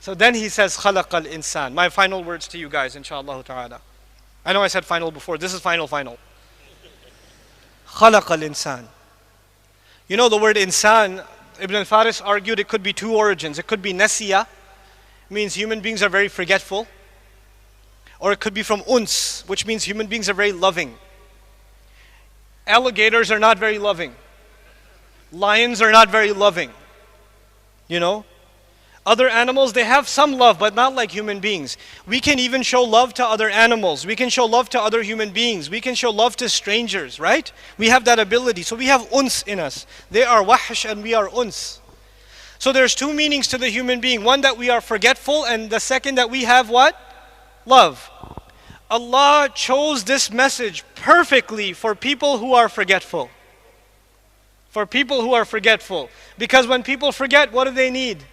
So then he says, خَلَقَ الْإِنسان. My final words to you guys, inshallah ta'ala. I know I said final before. This is final. خَلَقَ الْإِنسان. You know the word insan, Ibn al-Faris argued it could be two origins. It could be nasiya, means human beings are very forgetful. Or it could be from uns, which means human beings are very loving. Alligators are not very loving. Lions are not very loving. You know? Other animals, they have some love, but not like human beings. We can even show love to other animals. We can show love to other human beings. We can show love to strangers, right? We have that ability. So we have uns in us. They are wahsh and we are uns. So there's two meanings to the human being. One, that we are forgetful, and the second, that we have what? Love. Allah chose this message perfectly for people who are forgetful. For people who are forgetful. Because when people forget, what do they need?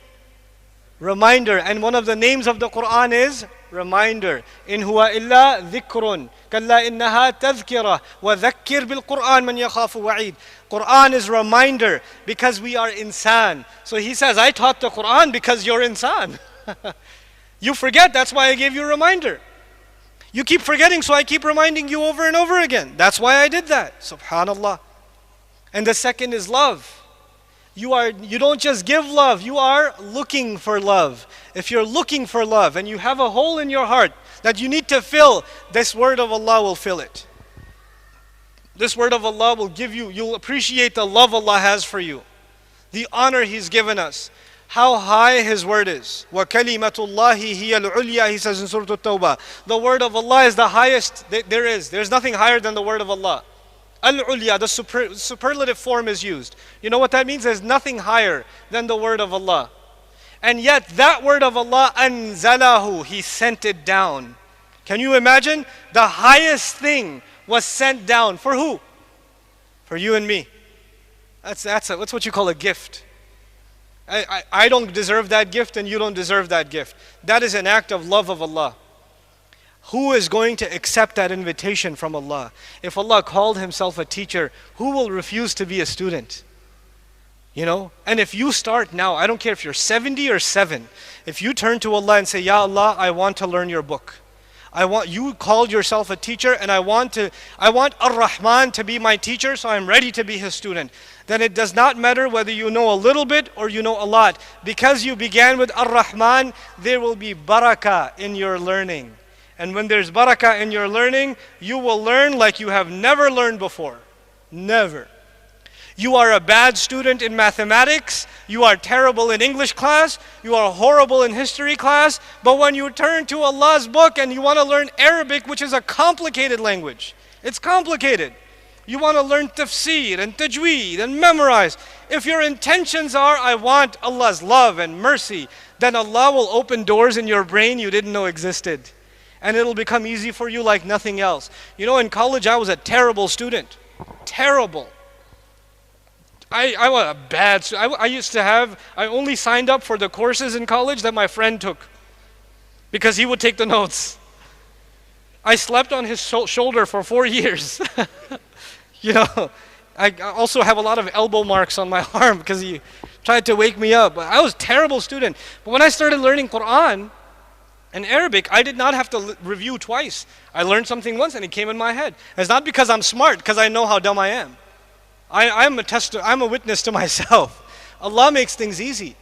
Reminder. And one of the names of the Quran is reminder. In huwa illa dhikrun. Kalla innaha tadhkira. Wa dhakkir bil Quran man yakhafu wa'id. Quran is reminder because we are insan. So he says, I taught the Quran because you're insan. You forget, that's why I gave you a reminder. You keep forgetting, so I keep reminding you over and over again. That's why I did that. Subhanallah. And the second is love. You don't just give love, you are looking for love. If you're looking for love and you have a hole in your heart that you need to fill, this word of Allah will fill it. This word of Allah will give you, you'll appreciate the love Allah has for you. The honor He's given us. How high His word is. وَكَلِمَةُ اللَّهِ هِيَ الْعُلْيَا, He says in Surah At-Tawbah. The word of Allah is the highest there is. There's nothing higher than the word of Allah. Al-Ulya, the superlative form is used. You know what that means? There's nothing higher than the word of Allah. And yet that word of Allah, anzalahu, He sent it down. Can you imagine? The highest thing was sent down. For who? For you and me. That's what you call a gift. I don't deserve that gift and you don't deserve that gift. That is an act of love of Allah. Who is going to accept that invitation from Allah? If Allah called Himself a teacher, who will refuse to be a student? You know? And if you start now, I don't care if you're 70 or 7, if you turn to Allah and say, Ya Allah, I want to learn your book. You called yourself a teacher and I want Ar-Rahman to be my teacher, so I'm ready to be His student. Then it does not matter whether you know a little bit or you know a lot. Because you began with Ar-Rahman, there will be barakah in your learning. And when there's barakah in your learning, you will learn like you have never learned before. Never. You are a bad student in mathematics, you are terrible in English class, you are horrible in history class, but when you turn to Allah's book and you want to learn Arabic, which is a complicated language, it's complicated. You want to learn tafsir and tajweed and memorize. If your intentions are, I want Allah's love and mercy, then Allah will open doors in your brain you didn't know existed. And it'll become easy for you like nothing else. You know, in college I was a terrible student. Terrible. I was a bad student. I only signed up for the courses in college that my friend took. Because he would take the notes. I slept on his shoulder for 4 years. You know, I also have a lot of elbow marks on my arm because he tried to wake me up. I was a terrible student. But when I started learning Quran and Arabic, I did not have to review twice. I learned something once and it came in my head. It's not because I'm smart, because I know how dumb I am. I'm a witness to myself. Allah makes things easy.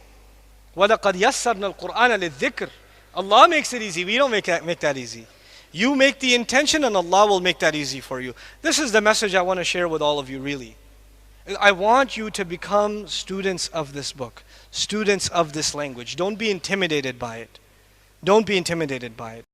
وَلَقَدْ يَسَّرْنَا الْقُرْآنَ لِلذِّكْرِ. Allah makes it easy. We don't make that easy. You make the intention and Allah will make that easy for you. This is the message I want to share with all of you, really. I want you to become students of this book, students of this language. Don't be intimidated by it. Don't be intimidated by it.